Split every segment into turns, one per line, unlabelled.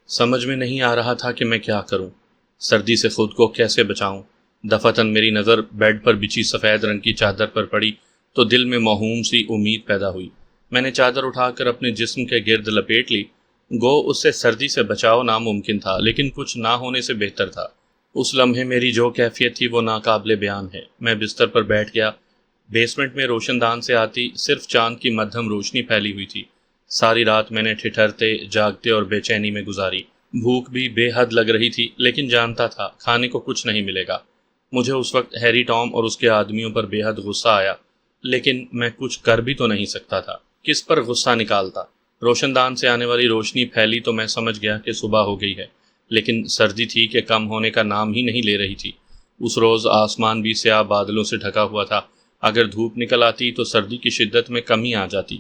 سمجھ میں نہیں آ رہا تھا کہ میں کیا کروں، سردی سے خود کو کیسے بچاؤں۔ دفعتاً میری نظر بیڈ پر بچھی سفید رنگ کی چادر پر پڑی تو دل میں موہوم سی امید پیدا ہوئی۔ میں نے چادر اٹھا کر اپنے جسم کے گرد لپیٹ لی۔ گو اس سے سردی سے بچاؤ ناممکن تھا، لیکن کچھ نہ ہونے سے بہتر تھا۔ اس لمحے میری جو کیفیت تھی وہ ناقابل بیان ہے۔ میں بستر پر بیٹھ گیا۔ بیسمنٹ میں روشن دان سے آتی صرف چاند کی مدھم روشنی پھیلی ہوئی تھی۔ ساری رات میں نے ٹھٹھرتے جاگتے اور بے چینی میں گزاری۔ بھوک بھی بے حد لگ رہی تھی، لیکن جانتا تھا کھانے کو کچھ نہیں ملے گا۔ مجھے اس وقت ہیری ٹام اور اس کے آدمیوں پر بے حد غصہ آیا، لیکن میں کچھ کر بھی تو نہیں سکتا تھا۔ کس پر غصہ نکالتا؟ روشن دان سے آنے والی روشنی پھیلی تو میں سمجھ گیا کہ صبح ہو گئی ہے، لیکن سردی تھی کہ کم ہونے کا نام ہی نہیں لے رہی تھی۔ اس روز آسمان بھی سیاہ بادلوں سے ڈھکا ہوا تھا۔ اگر دھوپ نکل آتی تو سردی کی شدت میں کمی آ جاتی۔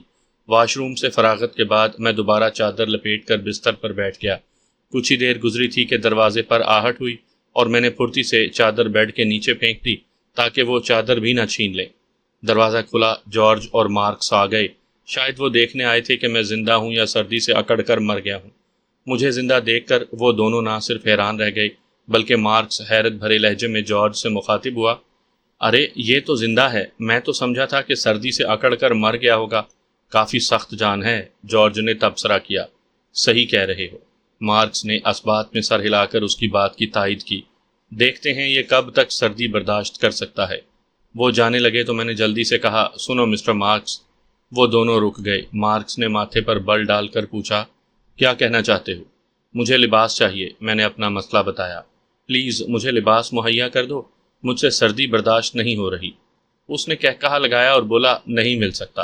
واش روم سے فراغت کے بعد میں دوبارہ چادر لپیٹ کر بستر پر بیٹھ گیا۔ کچھ ہی دیر گزری تھی کہ دروازے پر آہٹ ہوئی اور میں نے پھرتی سے چادر بیڈ کے نیچے پھینک دی تاکہ وہ چادر بھی نہ چھین لے۔ دروازہ کھلا، جارج اور مارکس آ گئے۔ شاید وہ دیکھنے آئے تھے کہ میں زندہ ہوں یا سردی سے اکڑ کر مر گیا ہوں۔ مجھے زندہ دیکھ کر وہ دونوں نہ صرف حیران رہ گئے، بلکہ مارکس حیرت بھرے لہجے میں جارج سے مخاطب ہوا، ارے یہ تو زندہ ہے، میں تو سمجھا تھا کہ سردی سے اکڑ کر مر گیا ہوگا۔ کافی سخت جان ہے، جارج نے تبصرہ کیا۔ صحیح کہہ رہے ہو، مارکس نے اس بات میں سر ہلا کر اس کی بات کی تائید کی۔ دیکھتے ہیں یہ کب تک سردی برداشت کر سکتا ہے۔ وہ جانے لگے تو میں نے جلدی سے کہا، سنو مسٹر مارکس۔ وہ دونوں رک گئے۔ مارکس نے ماتھے پر بل ڈال کر پوچھا، کیا کہنا چاہتے ہو؟ مجھے لباس چاہیے، میں نے اپنا مسئلہ بتایا۔ پلیز مجھے لباس مہیا کر دو، مجھ سے سردی برداشت نہیں ہو رہی۔ اس نے کہا لگایا اور بولا، نہیں مل سکتا۔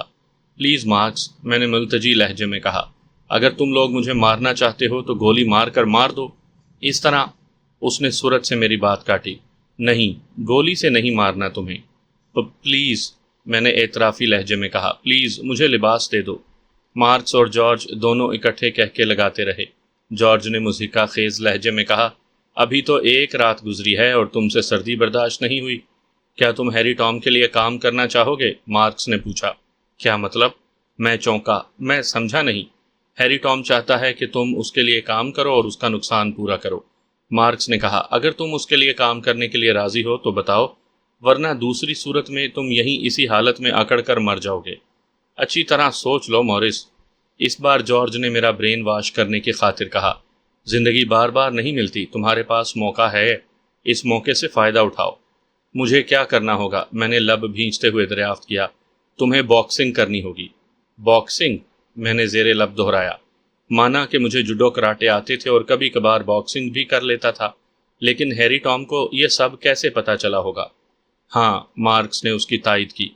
پلیز مارکس، میں نے ملتجی لہجے میں کہا، اگر تم لوگ مجھے مارنا چاہتے ہو تو گولی مار کر مار دو، اس طرح۔ اس نے صورت سے میری بات کاٹی، نہیں، گولی سے نہیں مارنا تمہیں۔ پلیز، میں نے اعترافی لہجے میں کہا، پلیز مجھے لباس دے دو۔ مارکس اور جارج دونوں اکٹھے کہہ کے لگاتے رہے۔ جارج نے مضحکہ خیز لہجے میں کہا، ابھی تو ایک رات گزری ہے اور تم سے سردی برداشت نہیں ہوئی۔ کیا تم ہیری ٹام کے لیے کام کرنا چاہو گے؟ مارکس نے پوچھا۔ کیا مطلب؟ میں چونکا، میں سمجھا نہیں۔ ہیری ٹام چاہتا ہے کہ تم اس کے لیے کام کرو اور اس کا نقصان پورا کرو۔ مارکس نے کہا، اگر تم اس کے لیے کام کرنے کے لیے راضی ہو تو بتاؤ، ورنہ دوسری صورت میں تم یہیں اسی حالت میں اکڑ کر مر جاؤ گے۔ اچھی طرح سوچ لو مورس۔ اس بار جارج نے میرا برین واش کرنے کی خاطر کہا، زندگی بار بار نہیں ملتی، تمہارے پاس موقع ہے، اس موقع سے فائدہ اٹھاؤ۔ مجھے کیا کرنا ہوگا؟ میں نے لب بھینچتے ہوئے دریافت کیا۔ تمہیں باکسنگ کرنی ہوگی۔ باکسنگ؟ میں نے زیر لب دہرایا۔ مانا کہ مجھے جوڈو کراٹے آتے تھے اور کبھی کبھار باکسنگ بھی کر لیتا تھا، لیکن ہیری ٹام کو یہ سب کیسے پتا چلا ہوگا؟ ہاں، مارکس نے اس کی تائید کی۔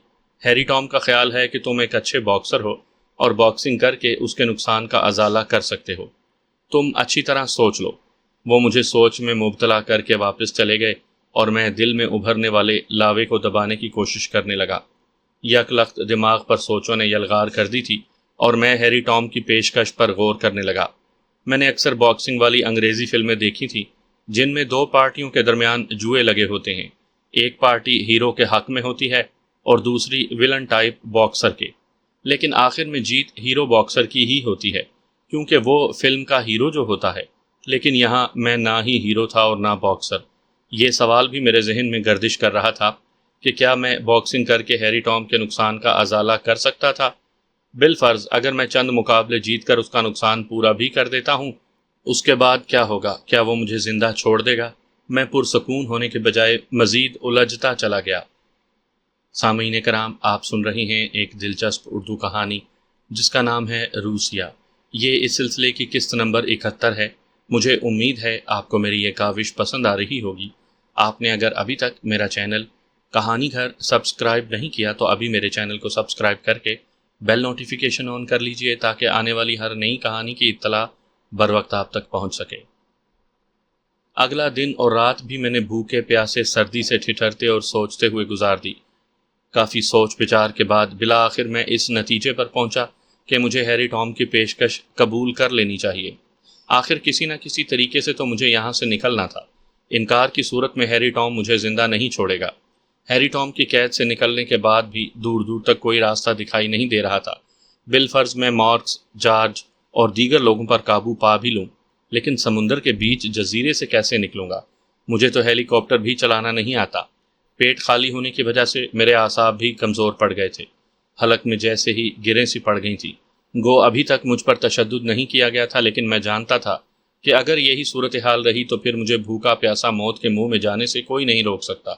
ہیری ٹام کا خیال ہے کہ تم ایک اچھے باکسر ہو اور باکسنگ کر کے اس کے نقصان کا ازالہ کر سکتے ہو۔ تم اچھی طرح سوچ لو۔ وہ مجھے سوچ میں مبتلا کر کے واپس چلے گئے اور میں دل میں ابھرنے والے لاوے کو دبانے کی کوشش کرنے لگا۔ یک لخت دماغ پر سوچوں نے یلغار کر دی تھی اور میں ہیری ٹام کی پیشکش پر غور کرنے لگا۔ میں نے اکثر باکسنگ والی انگریزی فلمیں دیکھی تھیں جن میں دو پارٹیوں کے درمیان جوئے لگے ہوتے ہیں۔ ایک پارٹی ہیرو کے حق میں ہوتی ہے اور دوسری ولن ٹائپ باکسر کے، لیکن آخر میں جیت ہیرو باکسر کی ہی ہوتی ہے کیونکہ وہ فلم کا ہیرو جو ہوتا ہے۔ لیکن یہاں میں نہ ہی ہیرو تھا اور نہ باکسر۔ یہ سوال بھی میرے ذہن میں گردش کر رہا تھا کہ کیا میں باکسنگ کر کے ہیری ٹام کے نقصان کا ازالہ کر سکتا تھا؟ بالفرض اگر میں چند مقابلے جیت کر اس کا نقصان پورا بھی کر دیتا ہوں، اس کے بعد کیا ہوگا؟ کیا وہ مجھے زندہ چھوڑ دے گا؟ میں پرسکون ہونے کے بجائے مزید الجھتا چلا گیا۔ سامعین کرام، آپ سن رہے ہیں ایک دلچسپ اردو کہانی جس کا نام ہے روسیہ۔ یہ اس سلسلے کی قسط نمبر 71 ہے۔ مجھے امید ہے آپ کو میری یہ کاوش پسند آ رہی ہوگی۔ آپ نے اگر ابھی تک میرا چینل کہانی گھر سبسکرائب نہیں کیا تو ابھی میرے چینل کو سبسکرائب کر کے بیل نوٹیفیکیشن آن کر لیجئے تاکہ آنے والی ہر نئی کہانی کی اطلاع بر وقت آپ تک پہنچ سکے۔ اگلا دن اور رات بھی میں نے بھوکے پیاسے سردی سے ٹھٹھرتے اور سوچتے ہوئے گزار دی۔ کافی سوچ بچار کے بعد بالآخر میں اس نتیجے پر پہنچا کہ مجھے ہیری ٹام کی پیشکش قبول کر لینی چاہیے۔ آخر کسی نہ کسی طریقے سے تو مجھے یہاں سے نکلنا تھا۔ انکار کی صورت میں ہیری ٹام مجھے زندہ نہیں چھوڑے گا۔ ہیری ٹام کی قید سے نکلنے کے بعد بھی دور دور تک کوئی راستہ دکھائی نہیں دے رہا تھا۔ بالفرض میں مارکس، جارج اور دیگر لوگوں پر قابو پا بھی لوں، لیکن سمندر کے بیچ جزیرے سے کیسے نکلوں گا؟ مجھے تو ہیلی کاپٹر بھی چلانا نہیں آتا۔ پیٹ خالی ہونے کی وجہ سے میرے اعصاب بھی کمزور پڑ گئے تھے، حلق میں جیسے ہی گریں سی پڑ گئی تھی۔ گو ابھی تک مجھ پر تشدد نہیں کیا گیا تھا، لیکن میں جانتا تھا کہ اگر یہی صورتحال رہی تو پھر مجھے بھوکا پیاسا موت کے منہ میں جانے سے کوئی نہیں روک سکتا۔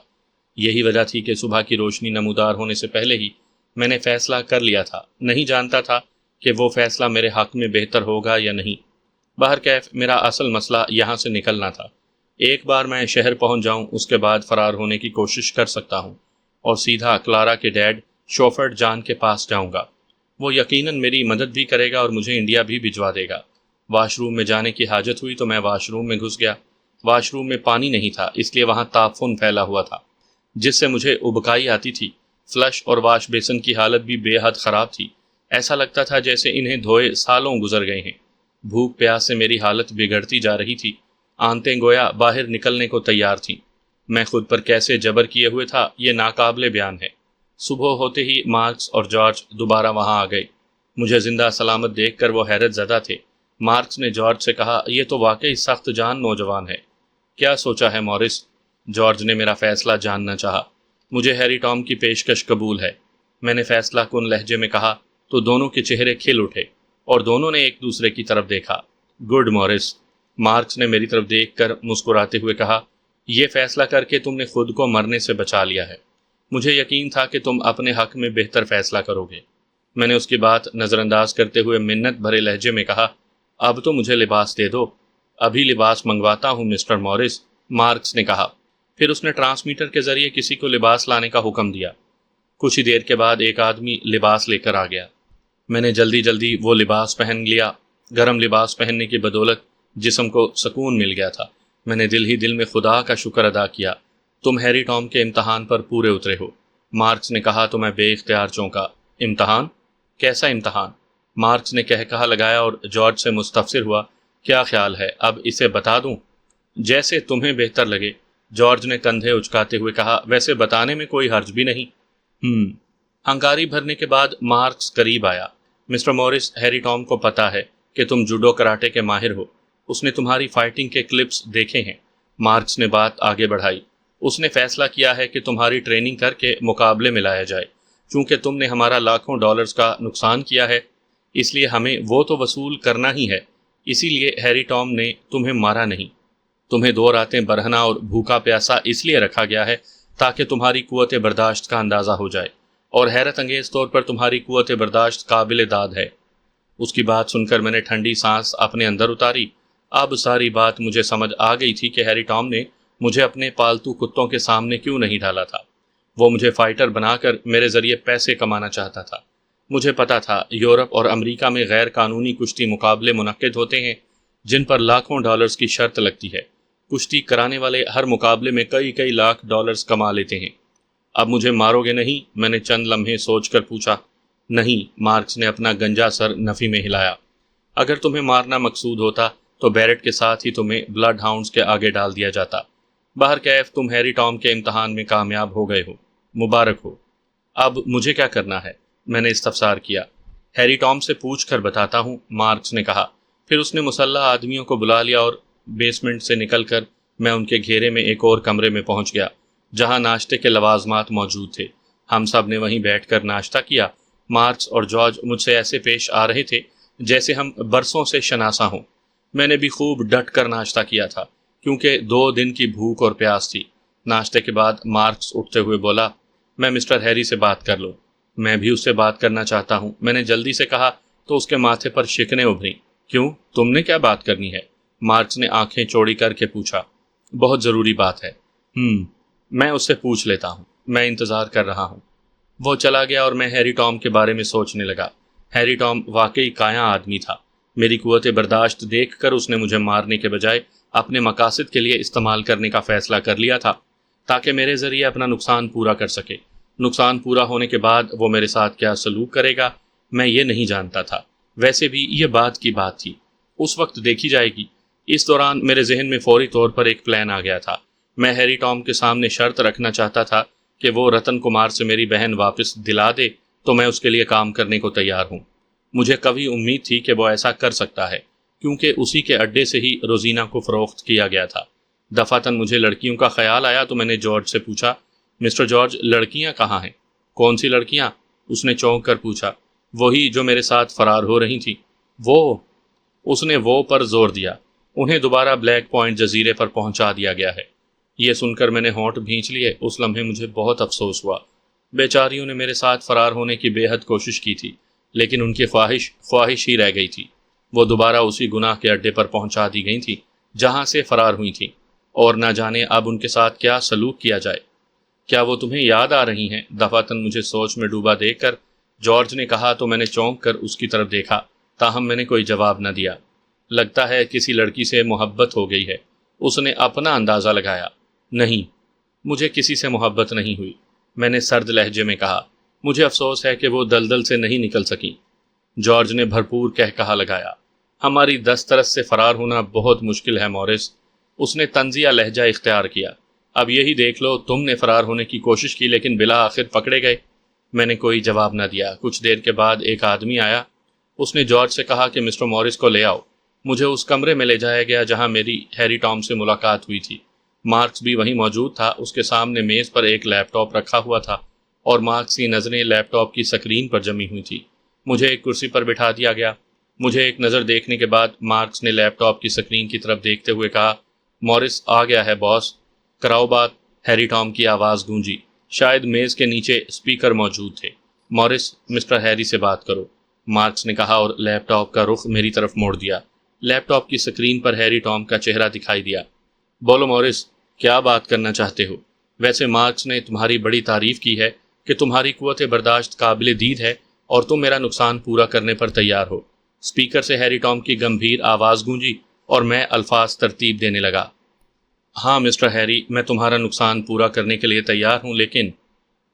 یہی وجہ تھی کہ صبح کی روشنی نمودار ہونے سے پہلے ہی میں نے فیصلہ کر لیا تھا۔ نہیں جانتا تھا کہ وہ فیصلہ میرے حق میں بہتر ہوگا یا نہیں۔ بہرکیف میرا اصل مسئلہ یہاں سے نکلنا تھا۔ ایک بار میں شہر پہنچ جاؤں، اس کے بعد فرار ہونے کی کوشش کر سکتا ہوں اور سیدھا کلارا کے ڈیڈ شوفرڈ جان کے پاس جاؤں گا۔ وہ یقیناً میری مدد بھی کرے گا اور مجھے انڈیا بھی بھجوا دے گا۔ واش روم میں جانے کی حاجت ہوئی تو میں واش روم میں گھس گیا۔ واش روم میں پانی نہیں تھا، اس لیے وہاں تعفن پھیلا ہوا تھا جس سے مجھے ابکائی آتی تھی۔ فلش اور واش بیسن کی حالت بھی بے حد خراب تھی، ایسا لگتا تھا جیسے انہیں دھوئے سالوں گزر گئے ہیں۔ بھوک پیاس سے میری حالت بگڑتی جا رہی تھی، آنتیں گویا باہر نکلنے کو تیار تھیں۔ میں خود پر کیسے جبر کیے ہوئے تھا یہ ناقابل بیان ہے۔ صبح ہوتے ہی مارکس اور جارج دوبارہ وہاں آ گئے۔ مجھے زندہ سلامت دیکھ کر وہ حیرت زدہ تھے۔ مارکس نے جارج سے کہا، یہ تو واقعی سخت جان نوجوان ہے۔ کیا سوچا ہے مورس؟ جارج نے میرا فیصلہ جاننا چاہا۔ مجھے ہیری ٹام کی پیشکش قبول ہے، میں نے فیصلہ کن لہجے میں کہا تو دونوں کے چہرے کھل اٹھے اور دونوں نے ایک دوسرے کی طرف دیکھا۔ گڈ مورس، مارکس نے میری طرف دیکھ کر مسکراتے ہوئے کہا، یہ فیصلہ کر کے تم نے خود کو مرنے سے بچا لیا ہے۔ مجھے یقین تھا کہ تم اپنے حق میں بہتر فیصلہ کرو گے۔ میں نے اس کی بات نظر انداز کرتے ہوئے منت بھرے لہجے میں کہا، اب تو مجھے لباس دے دو۔ ابھی لباس منگواتا ہوں مسٹر مورس، مارکس نے کہا۔ پھر اس نے ٹرانسمیٹر کے ذریعے کسی کو لباس لانے کا حکم دیا۔ کچھ ہی دیر کے بعد ایک آدمی لباس لے کر آ گیا۔ میں نے جلدی جلدی وہ لباس پہن لیا۔ گرم لباس پہننے کی بدولت جسم کو سکون مل گیا تھا۔ میں نے دل ہی دل میں خدا کا شکر ادا کیا۔ تم ہیری ٹام کے امتحان پر پورے اترے ہو، مارکس نے کہا تو میں بے اختیار چونکا۔ امتحان؟ کیسا امتحان؟ مارکس نے کہا لگایا اور جارج سے مستفسر ہوا، کیا خیال ہے اب اسے بتا دوں؟ جیسے تمہیں بہتر لگے، جارج نے کندھے اچکاتے ہوئے کہا، ویسے بتانے میں کوئی حرج بھی نہیں۔ ہنکاری بھرنے کے بعد مارکس قریب آیا۔ مسٹر مورس، ہیری ٹام کو پتا ہے کہ تم جوڈو کراٹے کے ماہر ہو، اس نے تمہاری فائٹنگ کے کلپس دیکھے ہیں۔ مارکس نے بات آگے بڑھائی، اس نے فیصلہ کیا ہے کہ تمہاری ٹریننگ کر کے مقابلے میں لایا جائے۔ چونکہ تم نے ہمارا لاکھوں ڈالرز کا نقصان کیا ہے، اس لیے ہمیں وہ تو وصول کرنا ہی ہے۔ اسی لیے ہیری ٹام نے تمہیں مارا نہیں، تمہیں 2 راتیں برہنہ اور بھوکا پیاسا اس لیے رکھا گیا ہے تاکہ تمہاری قوت برداشت کا اندازہ ہو جائے، اور حیرت انگیز طور پر تمہاری قوت برداشت قابل داد ہے۔ اس کی بات سن کر میں نے ٹھنڈی سانس اپنے اندر اتاری۔ اب ساری بات مجھے سمجھ آ گئی تھی کہ ہیری ٹام نے مجھے اپنے پالتو کتوں کے سامنے کیوں نہیں ڈالا تھا۔ وہ مجھے فائٹر بنا کر میرے ذریعے پیسے کمانا چاہتا تھا۔ مجھے پتا تھا یورپ اور امریکہ میں غیر قانونی کشتی مقابلے منعقد ہوتے ہیں جن پر لاکھوں ڈالرز کی شرط لگتی ہے۔ کشتی کرانے والے ہر مقابلے میں کئی لاکھ ڈالرز کما لیتے ہیں۔ اب مجھے مارو گے نہیں؟ میں نے چند لمحے سوچ کر پوچھا۔ نہیں، مارکس نے اپنا گنجا سر نفی میں ہلایا۔ اگر تمہیں مارنا مقصود ہوتا تو بیرٹ کے ساتھ ہی تمہیں بلڈ ہاؤنڈز کے آگے ڈال دیا جاتا۔ بہرکیف تم ہیری ٹام کے امتحان میں کامیاب ہو گئے ہو، مبارک ہو۔ اب مجھے کیا کرنا ہے؟ میں نے استفسار کیا۔ ہیری ٹام سے پوچھ کر بتاتا ہوں، مارکس نے کہا۔ پھر اس نے مسلح آدمیوں کو بلا لیا اور بیسمنٹ سے نکل کر میں ان کے گھیرے میں ایک اور کمرے میں پہنچ گیا جہاں ناشتے کے لوازمات موجود تھے۔ ہم سب نے وہیں بیٹھ کر ناشتہ کیا۔ مارکس اور جارج مجھ سے ایسے پیش آ رہے تھے جیسے ہم برسوں سے شناسا ہوں۔ میں نے بھی خوب ڈٹ کر ناشتہ کیا تھا کیونکہ 2 دن کی بھوک اور پیاس تھی۔ ناشتے کے بعد مارکس اٹھتے ہوئے بولا، میں مسٹر ہیری سے بات کر لوں۔ میں بھی اس سے بات کرنا چاہتا ہوں، میں نے جلدی سے کہا تو اس کے ماتھے پر شکنیں ابھریں۔ کیوں؟ تم نے کیا بات کرنی ہے؟ مارکس نے آنکھیں چوڑی کر کے پوچھا۔ بہت ضروری بات ہے۔ میں اس سے پوچھ لیتا ہوں، میں انتظار کر رہا ہوں۔ وہ چلا گیا اور میں ہیری ٹام کے بارے میں سوچنے لگا۔ ہیری ٹام واقعی کایاں آدمی تھا۔ میری قوت برداشت دیکھ کر اس نے مجھے مارنے کے بجائے اپنے مقاصد کے لیے استعمال کرنے کا فیصلہ کر لیا تھا تاکہ میرے ذریعے اپنا نقصان پورا کر سکے۔ نقصان پورا ہونے کے بعد وہ میرے ساتھ کیا سلوک کرے گا میں یہ نہیں جانتا تھا۔ ویسے بھی یہ بات کی بات تھی، اس وقت دیکھی جائے گی۔ اس دوران میرے ذہن میں فوری طور پر ایک پلان آ گیا تھا۔ میں ہیری ٹام کے سامنے شرط رکھنا چاہتا تھا کہ وہ رتن کمار سے میری بہن واپس دلا دے تو میں اس کے لیے کام کرنے کو تیار ہوں۔ مجھے کبھی امید تھی کہ وہ ایسا کر سکتا ہے کیونکہ اسی کے اڈے سے ہی روزینہ کو فروخت کیا گیا تھا۔ دفعتاً مجھے لڑکیوں کا خیال آیا تو میں نے جارج سے پوچھا، مسٹر جارج، لڑکیاں کہاں ہیں؟ کون سی لڑکیاں؟ اس نے چونک کر پوچھا۔ وہی جو میرے ساتھ فرار ہو رہی تھیں۔ وہ، اس نے وہ پر زور دیا، انہیں دوبارہ بلیک پوائنٹ جزیرے پر پہنچا دیا گیا ہے۔ یہ سن کر میں نے ہونٹ بھینچ لیے۔ اس لمحے مجھے بہت افسوس ہوا۔ بیچاریوں نے میرے ساتھ فرار ہونے کی بے حد کوشش کی تھی، لیکن ان کی خواہش ہی رہ گئی تھی۔ وہ دوبارہ اسی گناہ کے اڈے پر پہنچا دی گئی تھیں جہاں سے فرار ہوئی تھیں، اور نہ جانے اب ان کے ساتھ کیا سلوک کیا جائے۔ کیا وہ تمہیں یاد آ رہی ہیں؟ دفعتاً مجھے سوچ میں ڈوبا دیکھ کر جارج نے کہا تو میں نے چونک کر اس کی طرف دیکھا، تاہم میں نے کوئی جواب نہ دیا۔ لگتا ہے کسی لڑکی سے محبت ہو گئی ہے، اس نے اپنا اندازہ لگایا۔ نہیں، مجھے کسی سے محبت نہیں ہوئی، میں نے سرد لہجے میں کہا۔ مجھے افسوس ہے کہ وہ دلدل سے نہیں نکل سکیں۔ جارج نے بھرپور کہا لگایا۔ ہماری دسترس سے فرار ہونا بہت مشکل ہے مورس۔ اس نے طنزیہ لہجہ اختیار کیا۔ اب یہی دیکھ لو، تم نے فرار ہونے کی کوشش کی لیکن بالآخر پکڑے گئے۔ میں نے کوئی جواب نہ دیا۔ کچھ دیر کے بعد ایک آدمی آیا۔ اس نے جارج سے کہا کہ مسٹر مورس کو لے آؤ۔ مجھے اس کمرے میں لے جایا گیا جہاں میری ہیری ٹام سے ملاقات ہوئی تھی۔ مارکس بھی وہیں موجود تھا۔ اس کے سامنے میز پر ایک لیپ ٹاپ رکھا ہوا تھا اور مارکس کی نظریں لیپ ٹاپ کی سکرین پر جمی ہوئی تھی۔ مجھے ایک کرسی پر بٹھا دیا گیا۔ مجھے ایک نظر دیکھنے کے بعد مارکس نے لیپ ٹاپ کی سکرین کی طرف دیکھتے ہوئے کہا، مورس آ گیا ہے باس، کراؤ بات۔ ہیری ٹام کی آواز گونجی۔ شاید میز کے نیچے اسپیکر موجود تھے۔ مورس، مسٹر ہیری سے بات کرو، مارکس نے کہا اور لیپ ٹاپ کا رخ میری طرف موڑ دیا۔ لیپ ٹاپ کی سکرین پر ہیری ٹام کا چہرہ دکھائی دیا۔ بولو مورس، کیا بات کرنا چاہتے ہو؟ ویسے مارکس نے تمہاری بڑی تعریف کی ہے کہ تمہاری قوت برداشت قابل دید ہے اور تم میرا نقصان پورا کرنے پر تیار ہو۔ اسپیکر سے ہیری ٹام کی گمبھیر آواز گونجی اور میں الفاظ ترتیب دینے لگا۔ ہاں مسٹر ہیری، میں تمہارا نقصان پورا کرنے کے لیے تیار ہوں، لیکن…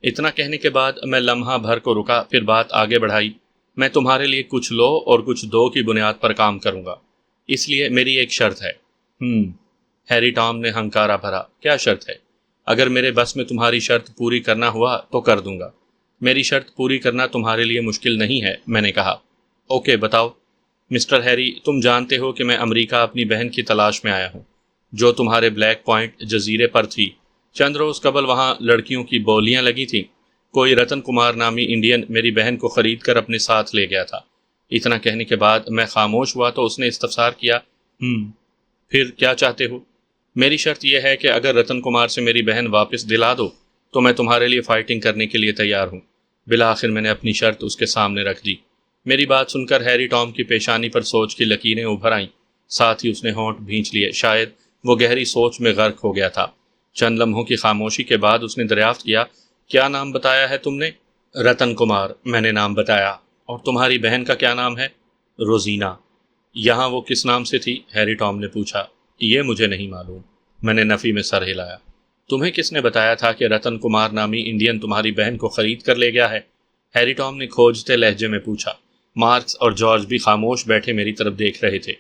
اتنا کہنے کے بعد میں لمحہ بھر کو رکا، پھر بات آگے بڑھائی۔ میں تمہارے لیے کچھ لو اور کچھ دو کی بنیاد پر کام کروں گا، اس لیے میری ایک شرط ہے۔ ہیری ٹام نے ہنکارا بھرا۔ کیا شرط ہے؟ اگر میرے بس میں تمہاری شرط پوری کرنا ہوا تو کر دوں گا۔ میری شرط پوری کرنا تمہارے لیے مشکل نہیں ہے، میں نے کہا۔ اوکے، بتاؤ۔ مسٹر ہیری، تم جانتے ہو کہ میں امریکہ اپنی بہن کی تلاش میں آیا ہوں، جو تمہارے بلیک پوائنٹ جزیرے پر تھی۔ چند روز قبل وہاں لڑکیوں کی بولیاں لگی تھیں۔ کوئی رتن کمار نامی انڈین میری بہن کو خرید کر اپنے ساتھ لے گیا تھا۔ اتنا کہنے کے بعد میں خاموش ہوا تو اس نے استفسار کیا، پھر کیا چاہتے ہو؟ میری شرط یہ ہے کہ اگر رتن کمار سے میری بہن واپس دلا دو تو میں تمہارے لیے فائٹنگ کرنے کے لیے تیار ہوں۔ بالآخر میں نے اپنی شرط اس کے سامنے رکھ دی۔ میری بات سن کر ہیری ٹام کی پیشانی پر سوچ کی لکیریں ابھر آئیں، ساتھ ہی اس نے ہونٹ بھینچ لیے۔ شاید وہ گہری سوچ میں غرق ہو گیا تھا۔ چند لمحوں کی خاموشی کے بعد اس نے دریافت کیا، کیا نام بتایا ہے تم نے؟ رتن کمار، میں نے نام بتایا۔ اور تمہاری بہن کا کیا نام ہے؟ روزینہ۔ یہاں وہ کس نام سے تھی؟ ہیری ٹام نے پوچھا۔ یہ مجھے نہیں معلوم، میں نے نفی میں سر ہلایا۔ تمہیں کس نے بتایا تھا کہ رتن کمار نامی انڈین تمہاری بہن کو خرید کر لے گیا ہے؟ ہیری ٹام نے کھوجتے لہجے میں پوچھا۔ مارکس اور جارج بھی خاموش بیٹھے میری طرف دیکھ رہے تھے۔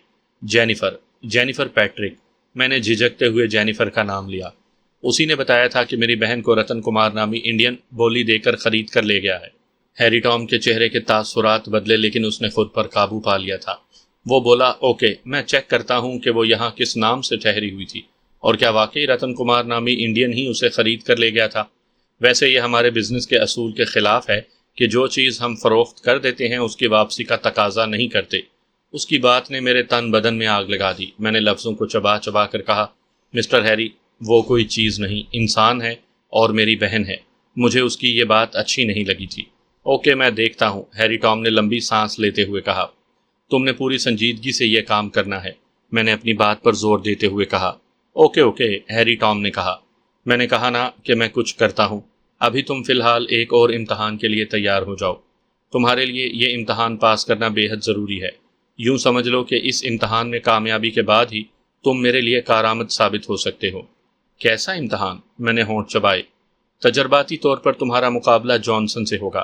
جینیفر پیٹرک، میں نے جھجکتے ہوئے جینیفر کا نام لیا۔ اسی نے بتایا تھا کہ میری بہن کو رتن کمار نامی انڈین بولی دے کر خرید کر لے گیا ہے۔ ہیری ٹام کے چہرے کے تاثرات بدلے لیکن اس نے خود پر قابو پا لیا تھا۔ وہ بولا، اوکے، میں چیک کرتا ہوں کہ وہ یہاں کس نام سے ٹھہری ہوئی تھی، اور کیا واقعی رتن کمار نامی انڈین ہی اسے خرید کر لے گیا تھا؟ ویسے یہ ہمارے بزنس کے اصول کے خلاف ہے کہ جو چیز ہم فروخت کر دیتے ہیں اس کی واپسی کا تقاضا نہیں کرتے۔ اس کی بات نے میرے تن بدن میں آگ لگا دی۔ میں نے لفظوں کو چبا چبا کر کہا، مسٹر ہیری، وہ کوئی چیز نہیں، انسان ہے اور میری بہن ہے۔ مجھے اس کی یہ بات اچھی نہیں لگی تھی۔ اوکے، میں دیکھتا ہوں، ہیری ٹام نے لمبی سانس لیتے ہوئے کہا۔ تم نے پوری سنجیدگی سے یہ کام کرنا ہے، میں نے اپنی بات پر زور دیتے ہوئے کہا۔ اوکے، ہیری ٹام نے کہا۔ میں نے کہا نا کہ میں کچھ کرتا ہوں۔ ابھی تم فی الحال ایک اور امتحان کے لیے تیار ہو جاؤ۔ تمہارے لیے یہ امتحان پاس کرنا بے حد ضروری ہے۔ یوں سمجھ لو کہ اس امتحان میں کامیابی کے بعد ہی تم میرے لیے کارآمد ثابت ہو سکتے ہو۔ کیسا امتحان؟ میں نے ہونٹ چبائے۔ تجرباتی طور پر تمہارا مقابلہ جانسن سے ہوگا۔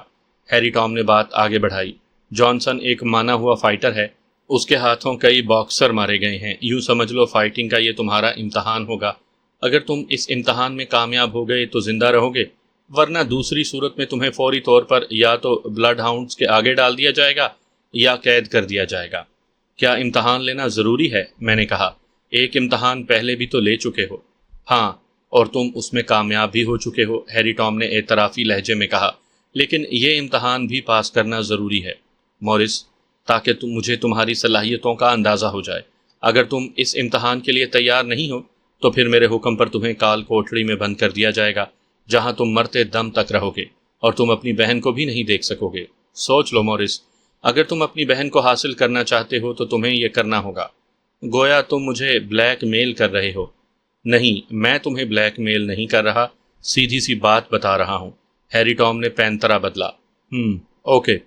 ہیری ٹام نے بات آگے بڑھائی۔ جانسن ایک مانا ہوا فائٹر ہے، اس کے ہاتھوں کئی باکسر مارے گئے ہیں۔ یوں سمجھ لو فائٹنگ کا یہ تمہارا امتحان ہوگا۔ اگر تم اس امتحان میں کامیاب ہو گئے تو زندہ رہو گے، ورنہ دوسری صورت میں تمہیں فوری طور پر یا تو بلڈ ہاؤنڈز کے آگے ڈال دیا جائے گا یا قید کر دیا جائے گا۔ کیا امتحان لینا ضروری ہے؟ میں نے کہا۔ ایک امتحان پہلے بھی تو لے چکے ہو۔ ہاں، اور تم اس میں کامیاب بھی ہو چکے ہو، ہیری ٹام نے اعترافی لہجے میں کہا۔ لیکن یہ امتحان بھی پاس کرنا ضروری ہے مورس، تاکہ مجھے تمہاری صلاحیتوں کا اندازہ ہو جائے۔ اگر تم اس امتحان کے لیے تیار نہیں ہو تو پھر میرے حکم پر تمہیں کال کوٹڑی میں بند کر دیا جائے گا، جہاں تم مرتے دم تک رہو گے، اور تم اپنی بہن کو بھی نہیں دیکھ سکو گے۔ سوچ لو مورس، اگر تم اپنی بہن کو حاصل کرنا چاہتے ہو تو تمہیں یہ کرنا ہوگا۔ گویا تم مجھے بلیک میل کر رہے ہو۔ نہیں، میں تمہیں بلیک میل نہیں کر رہا، سیدھی سی بات بتا رہا ہوں۔ ہیری ٹام نے پینترا بدلا۔ اوکے،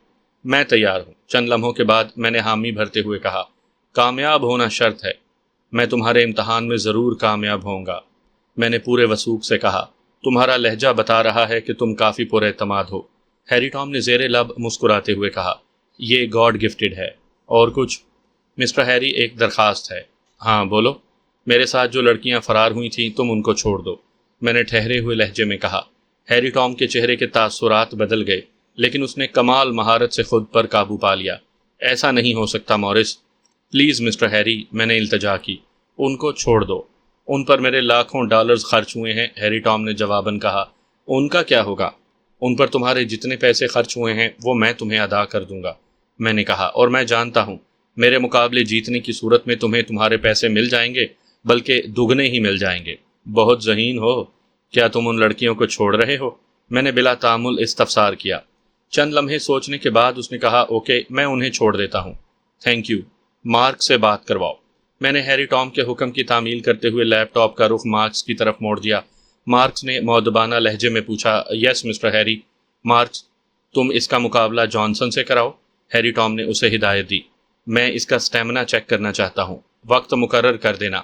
میں تیار ہوں۔ چند لمحوں کے بعد میں نے حامی بھرتے ہوئے کہا، کامیاب ہونا شرط ہے۔ میں تمہارے امتحان میں ضرور کامیاب ہوں گا، میں نے پورے وثوق سے کہا۔ تمہارا لہجہ بتا رہا ہے کہ تم کافی پر اعتماد ہو، ہیری ٹام نے زیر لب مسکراتے ہوئے کہا۔ یہ گاڈ گفٹڈ ہے۔ اور کچھ؟ مسٹر ہیری، ایک درخواست ہے۔ ہاں بولو۔ میرے ساتھ جو لڑکیاں فرار ہوئی تھیں تم ان کو چھوڑ دو، میں نے ٹھہرے ہوئے لہجے میں کہا۔ ہیری ٹام کے چہرے کے تاثرات بدل گئے، لیکن اس نے کمال مہارت سے خود پر قابو پا لیا۔ ایسا نہیں ہو سکتا مورس، پلیز مسٹر ہیری، میں نے التجا کی۔ ان کو چھوڑ دو، ان پر میرے لاکھوں ڈالرز خرچ ہوئے ہیں، ہیری ٹام نے جواباً کہا۔ ان کا کیا ہوگا؟ ان پر تمہارے جتنے پیسے خرچ ہوئے ہیں وہ میں تمہیں ادا کر دوں گا، میں نے کہا۔ اور میں جانتا ہوں میرے مقابلے جیتنے کی صورت میں تمہیں تمہارے پیسے مل جائیں گے، بلکہ دگنے ہی مل جائیں گے۔ بہت ذہین ہو، کیا تم ان لڑکیوں کو چھوڑ رہے ہو؟ میں نے بلا تعامل استفسار کیا۔ چند لمحے سوچنے کے بعد اس نے کہا، اوکے، میں انہیں چھوڑ دیتا ہوں۔ تھینک یو، مارک سے بات کرواؤ۔ میں نے ہیری ٹام کے حکم کی تعمیل کرتے ہوئے لیپ ٹاپ کا رخ مارکس کی طرف موڑ دیا۔ مارکس نے مؤدبانہ لہجے میں پوچھا، یس مسٹر ہیری۔ مارکس، تم اس کا مقابلہ جانسن سے کراؤ، ہیری ٹام نے اسے ہدایت دی۔ میں اس کا سٹیمنا چیک کرنا چاہتا ہوں، وقت مقرر کر دینا۔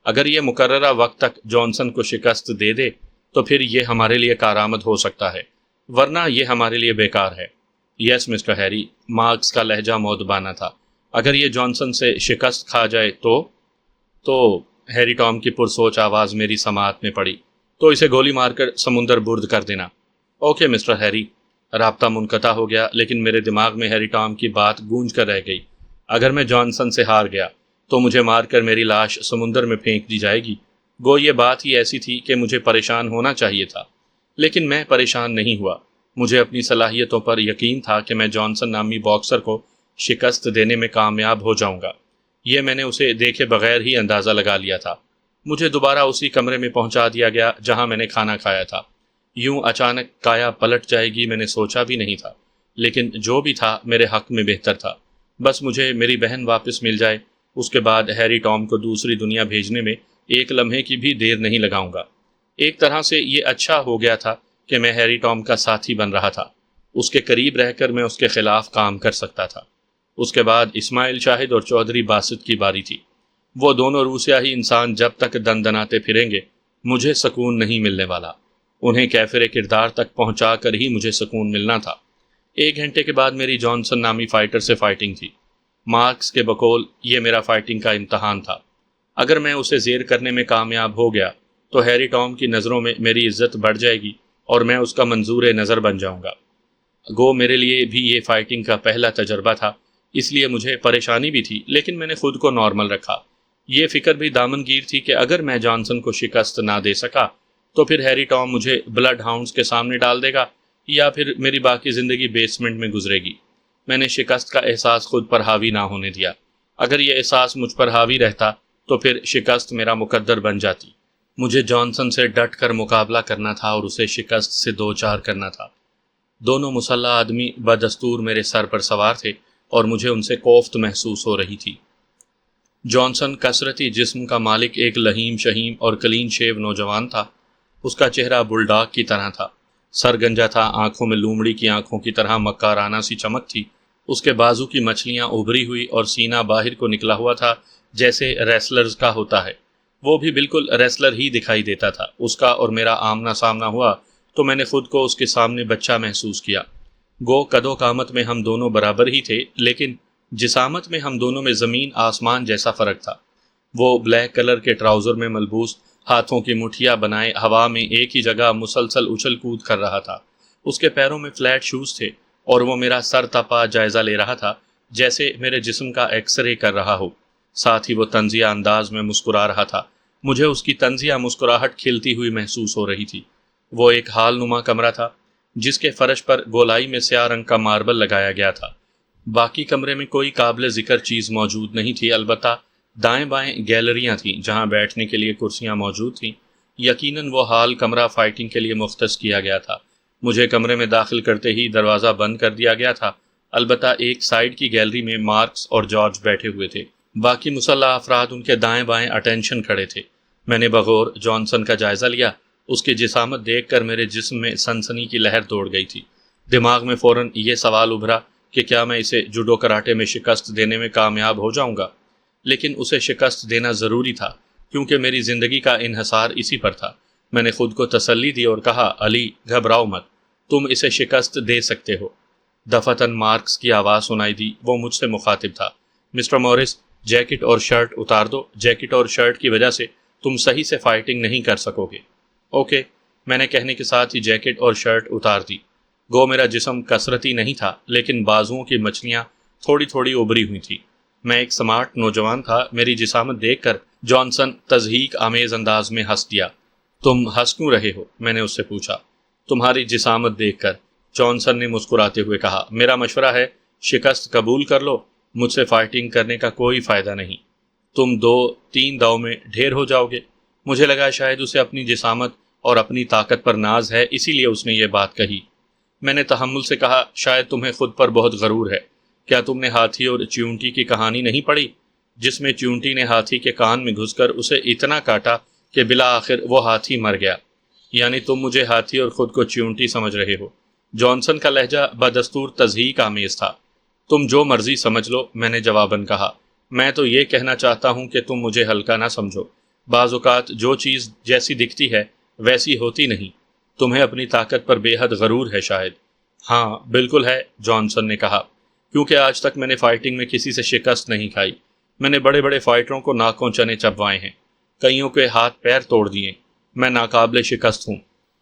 اگر یہ مقررہ وقت تک جانسن کو شکست دے دے تو پھر یہ ہمارے لیے کارآمد ہو سکتا ہے، ورنہ یہ ہمارے لیے بیکار ہے۔ یس مسٹر ہیری، مارکس کا لہجہ مؤدبانہ تھا۔ اگر یہ جانسن سے شکست کھا جائے تو ہیری ٹام کی پرسوچ آواز میری سماعت میں پڑی، تو اسے گولی مار کر سمندر برد کر دینا۔ Okay mister Harry. رابطہ منقطع ہو گیا، لیکن میرے دماغ میں ہیری ٹام کی بات گونج کر رہ گئی۔ اگر میں جانسن سے ہار گیا تو مجھے مار کر میری لاش سمندر میں پھینک دی جائے گی۔ گو یہ بات ہی ایسی تھی کہ مجھے پریشان ہونا چاہیے تھا، لیکن میں پریشان نہیں ہوا۔ مجھے اپنی صلاحیتوں پر یقین تھا کہ میں جانسن نامی باکسر کو شکست دینے میں کامیاب ہو جاؤں گا۔ یہ میں نے اسے دیکھے بغیر ہی اندازہ لگا لیا تھا۔ مجھے دوبارہ اسی کمرے میں پہنچا دیا گیا جہاں میں نے کھانا کھایا تھا۔ یوں اچانک کایا پلٹ جائے گی میں نے سوچا بھی نہیں تھا، لیکن جو بھی تھا میرے حق میں بہتر تھا۔ بس مجھے میری بہن واپس مل جائے، اس کے بعد ہیری ٹام کو دوسری دنیا بھیجنے میں ایک لمحے کی بھی دیر نہیں لگاؤں گا۔ ایک طرح سے یہ اچھا ہو گیا تھا کہ میں ہیری ٹام کا ساتھی بن رہا تھا، اس کے قریب رہ کر میں اس کے خلاف کام کر سکتا تھا۔ اس کے بعد اسماعیل شاہد اور چودھری باسط کی باری تھی۔ وہ دونوں روسیاہی انسان جب تک دندناتے پھریں گے مجھے سکون نہیں ملنے والا۔ انہیں کیفر کردار تک پہنچا کر ہی مجھے سکون ملنا تھا۔ 1 گھنٹے کے بعد میری جانسن نامی فائٹر سے فائٹنگ تھی۔ مارکس کے بقول یہ میرا فائٹنگ کا امتحان تھا۔ اگر میں اسے زیر کرنے میں کامیاب ہو گیا تو ہیری ٹام کی نظروں میں میری عزت بڑھ جائے گی اور میں اس کا منظور نظر بن جاؤں گا۔ گو میرے لیے بھی یہ فائٹنگ کا پہلا تجربہ تھا، اس لیے مجھے پریشانی بھی تھی، لیکن میں نے خود کو نارمل رکھا۔ یہ فکر بھی دامن گیر تھی کہ اگر میں جانسن کو شکست نہ دے سکا تو پھر ہیری ٹام مجھے بلڈ ہاؤنڈز کے سامنے ڈال دے گا یا پھر میری باقی زندگی بیسمنٹ میں گزرے گی۔ میں نے شکست کا احساس خود پر حاوی نہ ہونے دیا۔ اگر یہ احساس مجھ پر حاوی رہتا تو پھر شکست میرا مقدر بن جاتی۔ مجھے جانسن سے ڈٹ کر مقابلہ کرنا تھا اور اسے شکست سے دوچار کرنا تھا۔ دونوں مسلح آدمی بدستور میرے سر پر سوار تھے اور مجھے ان سے کوفت محسوس ہو رہی تھی۔ جانسن کثرتی جسم کا مالک ایک لہیم شہیم اور کلین شیو نوجوان تھا۔ اس کا چہرہ بلڈاگ کی طرح تھا، سر گنجا تھا، آنکھوں میں لومڑی کی آنکھوں کی طرح مکارانہ سی چمک تھی۔ اس کے بازو کی مچھلیاں ابھری ہوئی اور سینہ باہر کو نکلا ہوا تھا جیسے ریسلرز کا ہوتا ہے۔ وہ بھی بالکل ریسلر ہی دکھائی دیتا تھا۔ اس کا اور میرا آمنا سامنا ہوا تو میں نے خود کو اس کے سامنے بچہ محسوس کیا۔ گو قد و قامت میں ہم دونوں برابر ہی تھے، لیکن جسامت میں ہم دونوں میں زمین آسمان جیسا فرق تھا۔ وہ بلیک کلر کے ٹراؤزر میں ملبوس، ہاتھوں کی مٹھیاں بنائے ہوا میں ایک ہی جگہ مسلسل اچھل کود کر رہا تھا۔ اس کے پیروں میں فلیٹ شوز تھے اور وہ میرا سر تپا جائزہ لے رہا تھا جیسے میرے جسم کا ایکس رے کر رہا ہو۔ ساتھ ہی وہ طنزیہ انداز میں مسکرا رہا تھا۔ مجھے اس کی طنزیہ مسکراہٹ کھلتی ہوئی محسوس ہو رہی تھی۔ وہ ایک ہال نما کمرہ تھا جس کے فرش پر گولائی میں سیاہ رنگ کا ماربل لگایا گیا تھا۔ باقی کمرے میں کوئی قابل ذکر چیز موجود نہیں تھی، البتہ دائیں بائیں گیلریاں تھیں جہاں بیٹھنے کے لیے کرسیاں موجود تھیں۔ یقیناً وہ ہال کمرہ فائٹنگ کے لیے مختص کیا گیا تھا۔ مجھے کمرے میں داخل کرتے ہی دروازہ بند کر دیا گیا تھا، البتہ ایک سائیڈ کی گیلری میں مارکس اور جارج بیٹھے ہوئے تھے۔ باقی مسلح افراد ان کے دائیں بائیں اٹینشن کھڑے تھے۔ میں نے بغور جانسن کا جائزہ لیا۔ اس کی جسامت دیکھ کر میرے جسم میں سنسنی کی لہر دوڑ گئی تھی۔ دماغ میں فوراً یہ سوال ابھرا کہ کیا میں اسے جوڈو کراٹے میں شکست دینے میں کامیاب ہو جاؤں گا؟ لیکن اسے شکست دینا ضروری تھا کیونکہ میری زندگی کا انحصار اسی پر تھا۔ میں نے خود کو تسلی دی اور کہا، علی گھبراؤ مت، تم اسے شکست دے سکتے ہو۔ دفعتاً مارکس کی آواز سنائی دی۔ وہ مجھ سے مخاطب تھا۔ مسٹر مورس، جیکٹ اور شرٹ اتار دو۔ جیکٹ اور شرٹ کی وجہ سے تم صحیح سے فائٹنگ نہیں کر سکو گے۔ اوکے، میں نے کہنے کے ساتھ ہی جیکٹ اور شرٹ اتار دی۔ گو میرا جسم کثرتی نہیں تھا، لیکن بازوؤں کی مچھلیاں تھوڑی تھوڑی ابھری ہوئی تھیں۔ میں ایک سمارٹ نوجوان تھا۔ میری جسامت دیکھ کر جانسن تضحیک آمیز انداز میں ہنس دیا۔ تم ہنس کیوں رہے ہو؟ میں نے اس سے پوچھا۔ تمہاری جسامت دیکھ کر، جانسن نے مسکراتے ہوئے کہا۔ میرا مشورہ ہے شکست قبول کر لو، مجھ سے فائٹنگ کرنے کا کوئی فائدہ نہیں۔ تم 2-3 داؤ میں ڈھیر ہو جاؤ گے۔ مجھے لگا شاید اسے اپنی جسامت اور اپنی طاقت پر ناز ہے، اسی لیے اس نے یہ بات کہی۔ میں نے تحمل سے کہا، شاید تمہیں خود پر بہت غرور ہے۔ کیا تم نے ہاتھی اور چیونٹی کی کہانی نہیں پڑھی، جس میں چیونٹی نے ہاتھی کے کان میں گھس کر اسے اتنا کاٹا کہ بالآخر وہ ہاتھی مر گیا؟ یعنی تم مجھے ہاتھی اور خود کو چیونٹی سمجھ رہے ہو؟ جانسن کا لہجہ بدستور تضحیک آمیز تھا۔ تم جو مرضی سمجھ لو، میں نے جواباً کہا۔ میں تو یہ کہنا چاہتا ہوں کہ تم مجھے ہلکا نہ سمجھو۔ بعض اوقات جو چیز جیسی دکھتی ہے ویسی ہوتی نہیں۔ تمہیں اپنی طاقت پر بے حد غرور ہے شاید۔ ہاں بالکل ہے، جانسن نے کہا، کیونکہ آج تک میں نے فائٹنگ میں کسی سے شکست نہیں کھائی۔ میں نے بڑے بڑے فائٹروں کو ناکوں چنے چبوائے ہیں، کئیوں کے ہاتھ پیر توڑ دیے۔ میں ناقابل شکست ہوں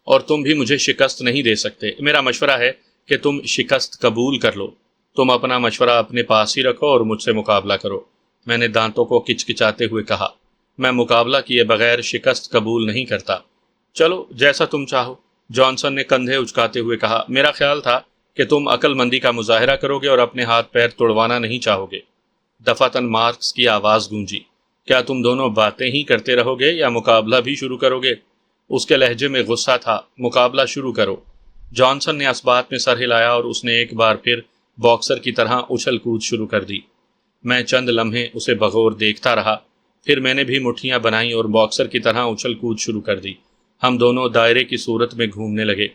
اور تم بھی مجھے شکست نہیں دے سکتے۔ میرا مشورہ ہے کہ تم شکست قبول کر لو۔ تم اپنا مشورہ اپنے پاس ہی رکھو اور مجھ سے مقابلہ کرو۔ میں نے دانتوں کو کچکچاتے ہوئے کہا، میں مقابلہ کیے بغیر شکست قبول نہیں کرتا۔ چلو جیسا تم چاہو، جانسن نے کندھے اچکاتے ہوئے کہا۔ میرا خیال تھا کہ تم عقل مندی کا مظاہرہ کرو گے اور اپنے ہاتھ پیر توڑوانا نہیں چاہو گے۔ دفعتاً مارکس کی آواز گونجی۔ کیا تم دونوں باتیں ہی کرتے رہو گے یا مقابلہ بھی شروع کرو گے؟ اس کے لہجے میں غصہ تھا۔ مقابلہ شروع کرو۔ جانسن نے اس بات میں سر ہلایا اور اس نے ایک بار پھر باکسر کی طرح اچھل کود شروع کر دی۔ میں چند لمحے اسے بغور دیکھتا رہا، پھر میں نے بھی مٹھیاں بنائیں اور باکسر کی طرح اچھل کود شروع کر دی۔ ہم دونوں دائرے کی صورت میں گھومنے لگے۔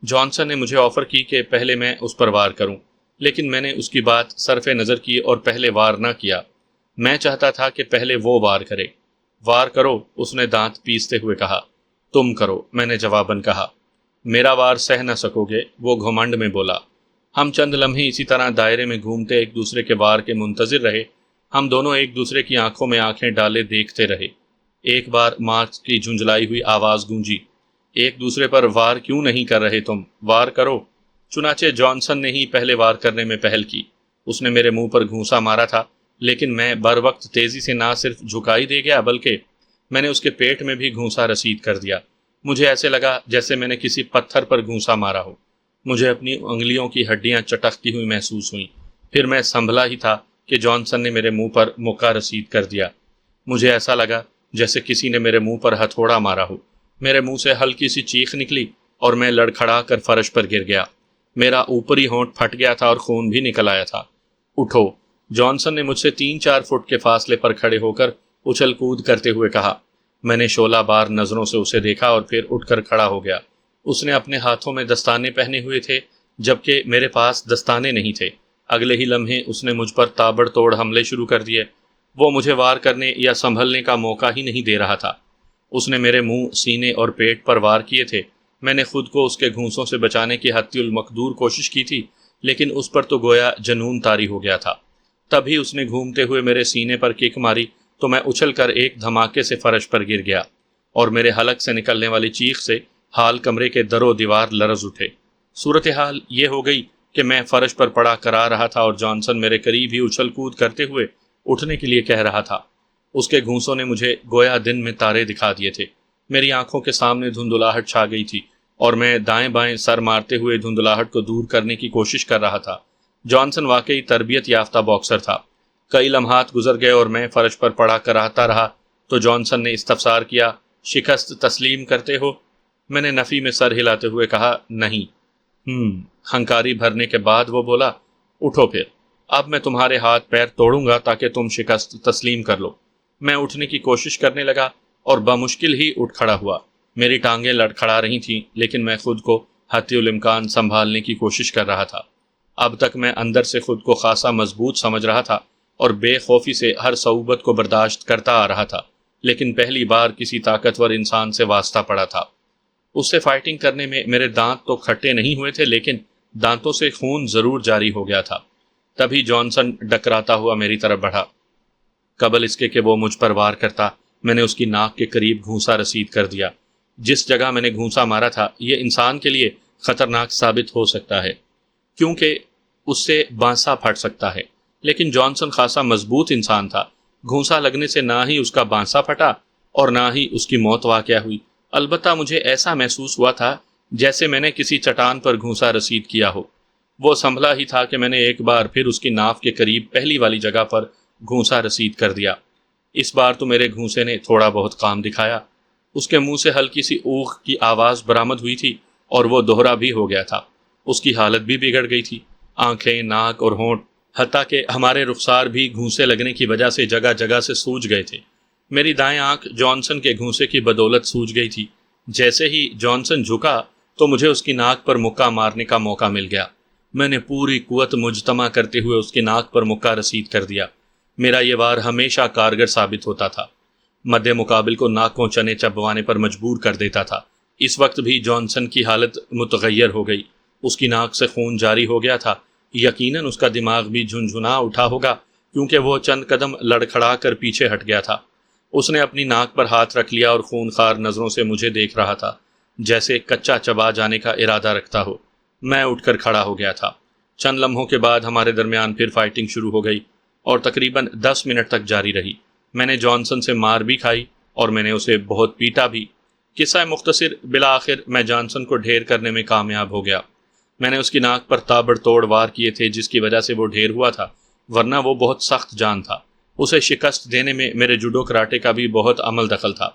جانسن نے مجھے آفر کی کہ پہلے میں اس پر وار کروں، لیکن میں نے اس کی بات صرف نظر کی اور پہلے وار نہ کیا۔ میں چاہتا تھا کہ پہلے وہ وار کرے۔ وار کرو، اس نے دانت پیستے ہوئے کہا۔ تم کرو، میں نے جواباً کہا۔ میرا وار سہ نہ سکو گے، وہ گھمنڈ میں بولا۔ ہم چند لمحے اسی طرح دائرے میں گھومتے ایک دوسرے کے وار کے منتظر رہے۔ ہم دونوں ایک دوسرے کی آنکھوں میں آنکھیں ڈالے دیکھتے رہے۔ ایک بار مارکس کی جھنجھلائی ہوئی آواز گونجی، ایک دوسرے پر وار کیوں نہیں کر رہے تم؟ وار کرو۔ چنانچہ جانسن نے ہی پہلے وار کرنے میں پہل کی۔ اس نے میرے منہ پر گھونسا مارا تھا، لیکن میں بر وقت تیزی سے نہ صرف جھکائی دے گیا بلکہ میں نے اس کے پیٹ میں بھی گھونسا رسید کر دیا۔ مجھے ایسے لگا جیسے میں نے کسی پتھر پر گھونسا مارا ہو۔ مجھے اپنی انگلیوں کی ہڈیاں چٹکتی ہوئی محسوس ہوئیں۔ پھر میں سنبھلا ہی تھا کہ جانسن نے میرے منہ پر مکہ رسید کر دیا۔ مجھے ایسا لگا جیسے کسی نے میرے منہ پر ہتھوڑا مارا ہو۔ میرے منہ سے ہلکی سی چیخ نکلی اور میں لڑکھڑا کر فرش پر گر گیا۔ میرا اوپری ہونٹ پھٹ گیا تھا اور خون بھی نکل آیا تھا۔ اٹھو، جانسن نے مجھ سے 3-4 فٹ کے فاصلے پر کھڑے ہو کر اچھل کود کرتے ہوئے کہا۔ میں نے شعلہ بار نظروں سے اسے دیکھا اور پھر اٹھ کر کھڑا ہو گیا۔ اس نے اپنے ہاتھوں میں دستانے پہنے ہوئے تھے، جبکہ میرے پاس دستانے نہیں تھے۔ اگلے ہی لمحے اس نے مجھ پر تابڑ توڑ حملے شروع کر دیے۔ وہ مجھے وار کرنے یا سنبھلنے کا موقع ہی نہیں دے رہا تھا۔ اس نے میرے منہ، سینے اور پیٹ پر وار کیے تھے۔ میں نے خود کو اس کے گھونسوں سے بچانے کی حتی المقدور کوشش کی تھی، لیکن اس پر تو گویا جنون طاری ہو گیا تھا۔ تبھی اس نے گھومتے ہوئے میرے سینے پر کک ماری تو میں اچھل کر ایک دھماکے سے فرش پر گر گیا اور میرے حلق سے نکلنے والی چیخ سے حال کمرے کے در و دیوار لرز اٹھے۔ صورتحال یہ ہو گئی کہ میں فرش پر پڑا کرا رہا تھا اور جانسن میرے قریب ہی اچھل کود کرتے ہوئے اٹھنے کے لیے کہہ رہا تھا۔ اس کے گھونسوں نے مجھے گویا دن میں تارے دکھا دیے تھے۔ میری آنکھوں کے سامنے دھندلاہٹ چھا گئی تھی اور میں دائیں بائیں سر مارتے ہوئے دھندلاہٹ کو دور کرنے کی کوشش کر رہا تھا۔ جانسن واقعی تربیت یافتہ باکسر تھا۔ کئی لمحات گزر گئے اور میں فرش پر پڑا کراتا رہا تو جانسن نے استفسار کیا، شکست تسلیم کرتے ہو؟ میں نے نفی میں سر ہلاتے ہوئے کہا، نہیں۔ ہنکاری بھرنے کے بعد وہ بولا، اٹھو پھر، اب میں تمہارے ہاتھ پیر توڑوں گا تاکہ تم شکست تسلیم کر لو۔ میں اٹھنے کی کوشش کرنے لگا اور بمشکل ہی اٹھ کھڑا ہوا۔ میری ٹانگیں لڑکھڑا رہی تھیں لیکن میں خود کو حتی الامکان سنبھالنے کی کوشش کر رہا تھا۔ اب تک میں اندر سے خود کو خاصا مضبوط سمجھ رہا تھا اور بے خوفی سے ہر صعوبت کو برداشت کرتا آ رہا تھا، لیکن پہلی بار کسی طاقتور انسان سے واسطہ پڑا تھا۔ اس سے فائٹنگ کرنے میں میرے دانت تو کھٹے نہیں ہوئے تھے لیکن دانتوں سے خون ضرور جاری ہو گیا تھا۔ تبھی جانسن ڈکراتا ہوا میری طرف بڑھا۔ قبل اس کے کہ وہ مجھ پر وار کرتا، میں نے اس کی ناک کے قریب گھونسا رسید کر دیا۔ جس جگہ میں نے گھونسا مارا تھا یہ انسان کے لیے خطرناک ثابت ہو سکتا ہے کیونکہ اس سے بانسا پھٹ سکتا ہے، لیکن جانسن خاصا مضبوط انسان تھا۔ گھونسا لگنے سے نہ ہی اس کا بانسا پھٹا اور نہ ہی اس کی موت واقع ہوئی۔ البتہ مجھے ایسا محسوس ہوا تھا جیسے میں نے کسی چٹان پر گھونسا رسید کیا ہو۔ وہ سنبھلا ہی تھا کہ میں نے ایک بار پھر اس کی ناف کے قریب پہلی والی جگہ پر گھونسا رسید کر دیا۔ اس بار تو میرے گھونسے نے تھوڑا بہت کام دکھایا۔ اس کے منہ سے ہلکی سی اوغ کی آواز برآمد ہوئی تھی اور وہ دوہرا بھی ہو گیا تھا۔ اس کی حالت بھی بگڑ گئی تھی۔ آنکھیں، ناک اور ہونٹ، حتیٰ کہ ہمارے رخسار بھی گھونسے لگنے کی وجہ سے جگہ جگہ سے سوج گئے تھے۔ میری دائیں آنکھ جانسن کے گھونسے کی بدولت سوج گئی تھی۔ جیسے ہی جانسن جھکا تو مجھے اس کی ناک پر مکہ مارنے کا موقع مل گیا۔ میں نے پوری قوت مجتمع کرتے ہوئے اس کی ناک پر مکہ رسید کر دیا۔ میرا یہ وار ہمیشہ کارگر ثابت ہوتا تھا، مد مقابل کو ناکوں چنے چبوانے پر مجبور کر دیتا تھا۔ اس وقت بھی جانسن کی حالت متغیر ہو گئی۔ اس کی ناک سے خون جاری ہو گیا تھا۔ یقیناً اس کا دماغ بھی جھنجھنا اٹھا ہوگا کیونکہ وہ چند قدم لڑکھڑا کر پیچھے ہٹ گیا تھا۔ اس نے اپنی ناک پر ہاتھ رکھ لیا اور خونخوار نظروں سے مجھے دیکھ رہا تھا جیسے کچا چبا جانے کا ارادہ رکھتا ہو۔ میں اٹھ کر کھڑا ہو گیا تھا۔ چند لمحوں کے بعد ہمارے درمیان پھر فائٹنگ شروع ہو گئی اور تقریباً 10 منٹ تک جاری رہی۔ میں نے جانسن سے مار بھی کھائی اور میں نے اسے بہت پیٹا بھی۔ قصہ مختصر، بالآخر میں جانسن کو ڈھیر کرنے میں کامیاب ہو گیا۔ میں نے اس کی ناک پر تابڑ توڑ وار کیے تھے جس کی وجہ سے وہ ڈھیر ہوا تھا، ورنہ وہ بہت سخت جان تھا۔ اسے شکست دینے میں میرے جوڈو کراٹے کا بھی بہت عمل دخل تھا۔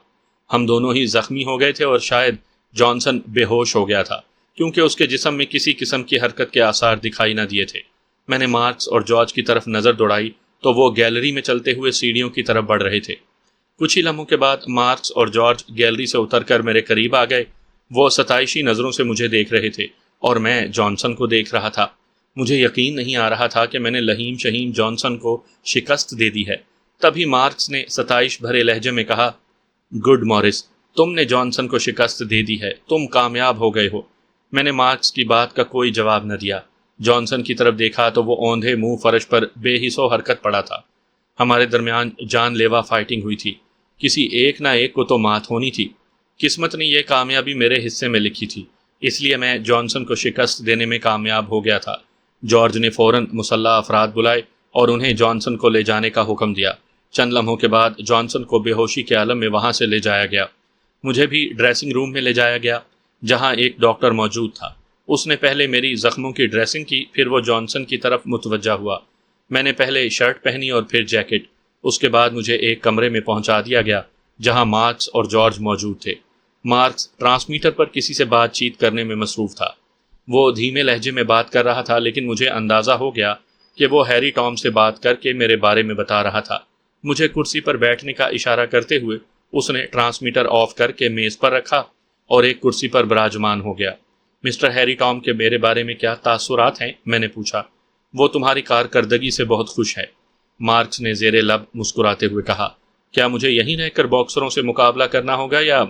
ہم دونوں ہی زخمی ہو گئے تھے اور شاید جانسن بے ہوش ہو گیا تھا کیونکہ اس کے جسم میں کسی قسم کی حرکت کے آثار دکھائی نہ دیے تھے۔ میں نے مارکس اور جارج کی طرف نظر دوڑائی تو وہ گیلری میں چلتے ہوئے سیڑھیوں کی طرف بڑھ رہے تھے۔ کچھ ہی لمحوں کے بعد مارکس اور جارج گیلری سے اتر کر میرے قریب آ گئے۔ وہ ستائشی نظروں سے مجھے دیکھ رہے تھے اور میں جانسن کو دیکھ رہا تھا۔ مجھے یقین نہیں آ رہا تھا کہ میں نے لہیم شہیم جانسن کو شکست دے دی ہے۔ تبھی مارکس نے ستائش بھرے لہجے میں کہا، گڈ مورس، تم نے جانسن کو شکست دے دی ہے، تم کامیاب ہو گئے ہو۔ میں نے مارکس کی بات کا کوئی جواب نہ دیا۔ جانسن کی طرف دیکھا تو وہ اوندھے منہ فرش پر بے حس و حرکت پڑا تھا۔ ہمارے درمیان جان لیوا فائٹنگ ہوئی تھی۔ کسی ایک نہ ایک کو تو مات ہونی تھی۔ قسمت نے یہ کامیابی میرے حصے میں لکھی تھی، اس لیے میں جانسن کو شکست دینے میں کامیاب ہو گیا تھا۔ جارج نے فوراً مسلح افراد بلائے اور انہیں جانسن کو لے جانے کا حکم دیا۔ چند لمحوں کے بعد جانسن کو بے ہوشی کے عالم میں وہاں سے لے جایا گیا۔ مجھے بھی ڈریسنگ روم میں لے جایا گیا جہاں ایک ڈاکٹر موجود تھا۔ اس نے پہلے میری زخموں کی ڈریسنگ کی، پھر وہ جانسن کی طرف متوجہ ہوا۔ میں نے پہلے شرٹ پہنی اور پھر جیکٹ۔ اس کے بعد مجھے ایک کمرے میں پہنچا دیا گیا جہاں مارکس اور جارج موجود تھے۔ مارکس ٹرانسمیٹر پر کسی سے بات چیت کرنے میں مصروف تھا۔ وہ دھیمے لہجے میں بات کر رہا تھا لیکن مجھے اندازہ ہو گیا کہ وہ ہیری ٹام سے بات کر کے میرے بارے میں بتا رہا تھا۔ مجھے کرسی پر بیٹھنے کا اشارہ کرتے ہوئے اس نے ٹرانسمیٹر آف کر کے میز پر رکھا اور ایک کرسی پر براجمان ہو گیا۔ مسٹر ہیری ٹام کے میرے بارے میں کیا تاثرات ہیں؟ میں نے پوچھا۔ وہ تمہاری کارکردگی سے بہت خوش ہے، مارکس نے زیر لب مسکراتے ہوئے کہا۔ کیا مجھے یہیں رہ کر باکسروں سے مقابلہ کرنا ہوگا یا؟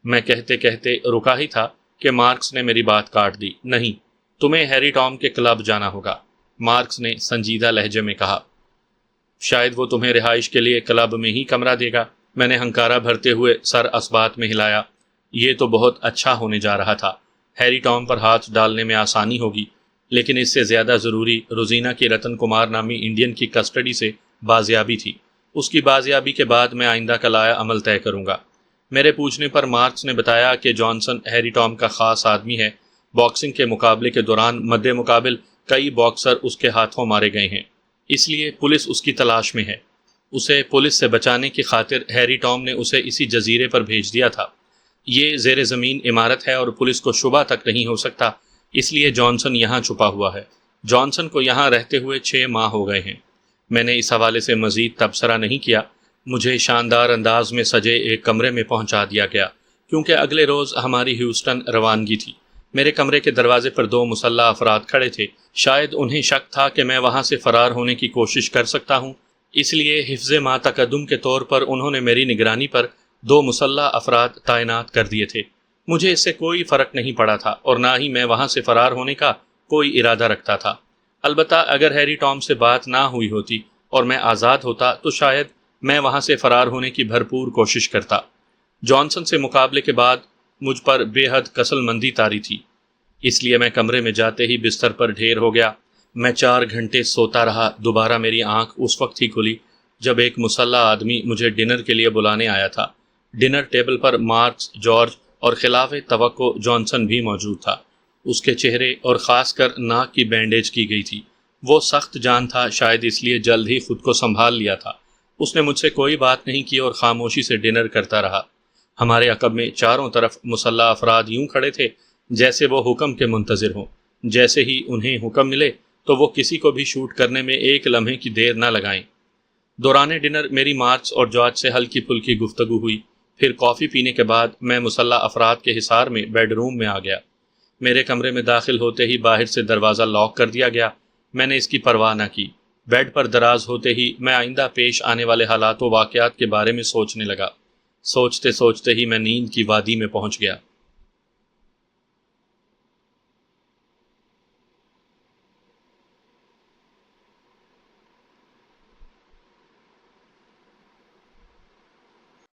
میں کہتے کہتے رکا ہی تھا کہ مارکس نے میری بات کاٹ دی۔ نہیں، تمہیں ہیری ٹام کے کلب جانا ہوگا، مارکس نے سنجیدہ لہجے میں کہا۔ شاید وہ تمہیں رہائش کے لیے کلب میں ہی کمرہ دے گا۔ میں نے ہنکارہ بھرتے ہوئے سر اسبات میں ہلایا۔ یہ تو بہت اچھا ہونے جا رہا تھا۔ ہیری ٹام پر ہاتھ ڈالنے میں آسانی ہوگی۔ لیکن اس سے زیادہ ضروری روزینہ کی رتن کمار نامی انڈین کی کسٹڈی سے بازیابی تھی۔ اس کی بازیابی کے بعد میں آئندہ کا لایا عمل طے کروں گا۔ میرے پوچھنے پر مارکس نے بتایا کہ جانسن ہیری ٹام کا خاص آدمی ہے۔ باکسنگ کے مقابلے کے دوران مد مقابل کئی باکسر اس کے ہاتھوں مارے گئے ہیں، اس لیے پولیس اس کی تلاش میں ہے۔ اسے پولیس سے بچانے کی خاطر ہیری ٹام نے اسے اسی جزیرے پر بھیج دیا تھا۔ یہ زیر زمین عمارت ہے اور پولیس کو شبہ تک نہیں ہو سکتا، اس لیے جانسن یہاں چھپا ہوا ہے۔ جانسن کو یہاں رہتے ہوئے 6 ماہ ہو گئے ہیں۔ میں نے اس حوالے سے مزید تبصرہ نہیں کیا۔ مجھے شاندار انداز میں سجے ایک کمرے میں پہنچا دیا گیا، کیونکہ اگلے روز ہماری ہیوسٹن روانگی تھی۔ میرے کمرے کے دروازے پر 2 مسلح افراد کھڑے تھے۔ شاید انہیں شک تھا کہ میں وہاں سے فرار ہونے کی کوشش کر سکتا ہوں، اس لیے حفظ ما تقدم کے طور پر انہوں نے میری نگرانی پر 2 مسلح افراد تعینات کر دیے تھے۔ مجھے اس سے کوئی فرق نہیں پڑا تھا اور نہ ہی میں وہاں سے فرار ہونے کا کوئی ارادہ رکھتا تھا۔ البتہ اگر ہیری ٹام سے بات نہ ہوئی ہوتی اور میں آزاد ہوتا تو شاید میں وہاں سے فرار ہونے کی بھرپور کوشش کرتا۔ جانسن سے مقابلے کے بعد مجھ پر بے حد کسل مندی طاری تھی، اس لیے میں کمرے میں جاتے ہی بستر پر ڈھیر ہو گیا۔ میں 4 گھنٹے سوتا رہا۔ دوبارہ میری آنکھ اس وقت ہی کھلی جب ایک مسلح آدمی مجھے ڈنر کے لیے بلانے آیا تھا۔ ڈنر ٹیبل پر مارکس، جارج اور خلاف توقع جانسن بھی موجود تھا۔ اس کے چہرے اور خاص کر ناک کی بینڈیج کی گئی تھی۔ وہ سخت جان تھا، شاید اس لیے جلد ہی خود کو سنبھال لیا تھا۔ اس نے مجھ سے کوئی بات نہیں کی اور خاموشی سے ڈنر کرتا رہا۔ ہمارے عقب میں چاروں طرف مسلح افراد یوں کھڑے تھے جیسے وہ حکم کے منتظر ہوں۔ جیسے ہی انہیں حکم ملے تو وہ کسی کو بھی شوٹ کرنے میں ایک لمحے کی دیر نہ لگائیں۔ دوران ڈنر میری مارکس اور جارج سے ہلکی پھلکی گفتگو ہوئی۔ پھر کافی پینے کے بعد میں مسلح افراد کے حصار میں بیڈ روم میں آ گیا۔ میرے کمرے میں داخل ہوتے ہی باہر سے دروازہ لاک کر دیا گیا۔ میں نے اس کی پرواہ نہ کی۔ بیڈ پر دراز ہوتے ہی میں آئندہ پیش آنے والے حالات و واقعات کے بارے میں سوچنے لگا۔ سوچتے سوچتے ہی میں نیند کی وادی میں پہنچ گیا۔